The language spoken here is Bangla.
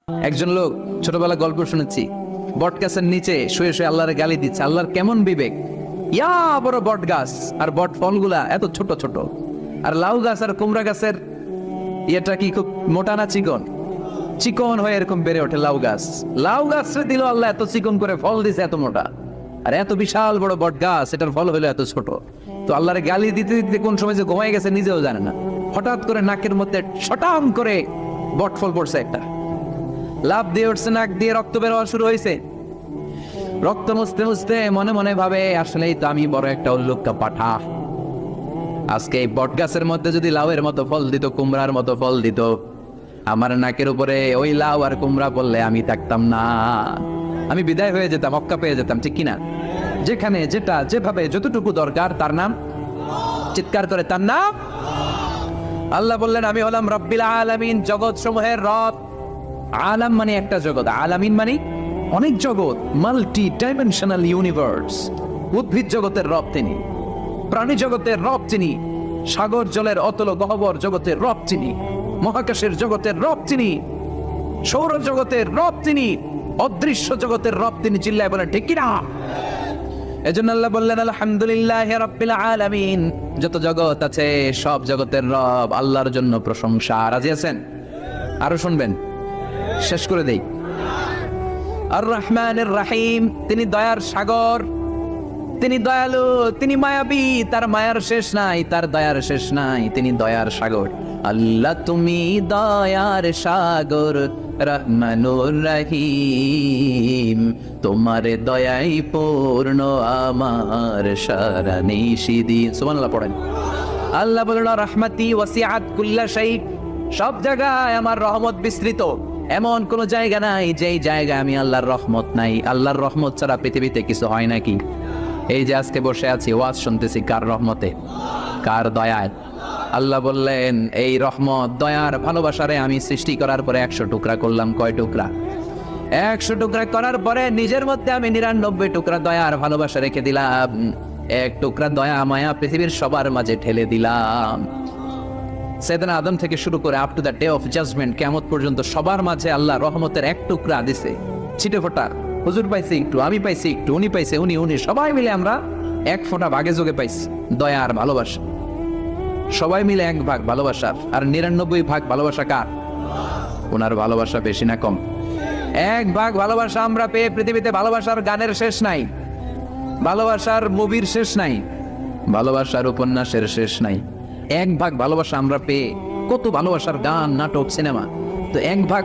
একজন লোক ছোটবেলা গল্প শুনেছি, বট গাছের নিচে শুয়ে শুয়ে আল্লাহর গালি দিচ্ছে। আল্লাহর কেমন বিবেক, ইয়া বড় বট গাছ আর বট ফলগুলা এত ছোট ছোট, আর লাউ গাছ আর কুমড়া গাছের ইয়েটা কি খুব মোটা না চিকন? চিকন হয়ে এরকম বেড়ে ওঠে লাউ গাছ। লাউ গাছরে দিল আল্লাহ এত চিকন করে, ফল দিছে এত মোটা। আর এত বিশাল বড় বট গাছ, এটার ফল হলো এত ছোট। তো আল্লাহর গালি দিতে দিতে কোন সময় যে ঘুমাই গেছে নিজেও জানে না। হঠাৎ করে নাকের মধ্যে ছটাম করে বট ফল পড়ছে একটা, লাভ দিয়ে উঠছে, নাক দিয়ে রক্ত বের হওয়া শুরু হয়েছে। রক্ত মুছতে মুছতে মনে মনে ভাবে, আসলেই তো আমি বড় একটা উল্লুক্কা পাঠা। আজকে এই বট গাছের মধ্যে যদি লাউয়ের মতো ফল দিত, কুমড়ার মতো ফল দিত, আমার নাকের উপরে ওই লাউ আর কুমড়া পড়লে আমি থাকতাম না, আমি বিদায় হয়ে যেতাম, অক্কা পেয়ে যেতাম, ঠিক কিনা? যেখানে যেটা যেভাবে যতটুকু দরকার তার নাম, চিৎকার করে তার নাম। আল্লাহ বললেন, আমি হলাম রব্বিল আলামিন, জগৎ সমূহের রব। আলাম মানে একটা জগৎ, আলামিন মানে অনেক জগৎ, মাল্টি ডাইমেনশনাল ইউনিভার্স। উদ্ভিদ জগতের রব তিনি, প্রাণী জগতের রব তিনি, সাগর জলের অতল গহ্বর জগতের রব তিনি, মহাকাশের জগতের রব তিনি, সৌর জগতের রব তিনি, অদৃশ্য জগতের রব তিনি। চিল্লায় বলেন ঠিক কিনা? এজন্য আল্লাহ বললেন, আলহামদুলিল্লাহি রাব্বিল আলামিন, যত জগৎ আছে সব জগতের রব আল্লাহর জন্য প্রশংসা। রাজি আছেন? আরো শুনবেন, শেষ করে দেই। আর রহমানির রহিম, তিনি দয়ার সাগর, তিনি দয়ালু, তিনি মায়াবী, তার মায়ার শেষ নাই, তার দয়ার শেষ নাই, তিনি দয়ার সাগর। আল্লাহ তুমি দয়ার সাগর, রহমানুর রহিম, তোমার দয়াই পূর্ণ আমার সারা নিশিদিন। সুবহানাল্লাহ পড়েন। আল্লাহ বলেন, রাহমাতি ওয়াসিআত কুল্লা শাই, সব জায়গায় আমার রহমত বিস্তৃত। এমন কোন জায়গা নাই যেই জায়গায় আমি আল্লাহর রহমত নাই। আল্লাহর রহমত ছাড়া পৃথিবীতে কিছু হয় নাকি? এই যে আজকে বসে আছি, ওয়াজ শুনতেছি, কার রহমতে, কার দয়ায়? আল্লাহ বললেন, এই রহমত, দয়ার, ভালোবাসারে আমি সৃষ্টি করার পরে 100 টুকরা করলাম। কয় টুকরা? 100 টুকরা করার পরে নিজের মধ্যে আমি 99 টুকরা দয়ার ভালোবাসা রেখে দিলাম। এক টুকরা দয়া মায়া পৃথিবীর সবার মাঝে ঠেলে দিলাম। সাইয়েদনা আদম থেকে শুরু করে up to the day of judgment, কিয়ামত পর্যন্ত সবার মাঝে আল্লাহ রহমতের এক টুকরা দিছে, ছিটে ফোঁটা। হুজুর পাইছে একটু, আমি পাইছি একটু, উনি পাইছে, উনি, সবাই মিলে আমরা এক ফোঁটা ভাগে যোগে পাইছি দয়া আর ভালোবাসা। সবাই মিলে এক ভাগ ভালোবাসার, আর 99 ভাগ ভালোবাসা কার? ওনার ভালোবাসা বেশি না কম? এক ভাগ ভালোবাসা আমরা পেয়ে পৃথিবীতে ভালোবাসার গানের শেষ নাই, ভালোবাসার মুভির শেষ নাই, ভালোবাসার উপন্যাসের শেষ নাই। এক ভাগ ভালোবাসা আমরা পেয়ে কত ভালোবাসার গান, নাটক, সিনেমা। তো এক ভাগ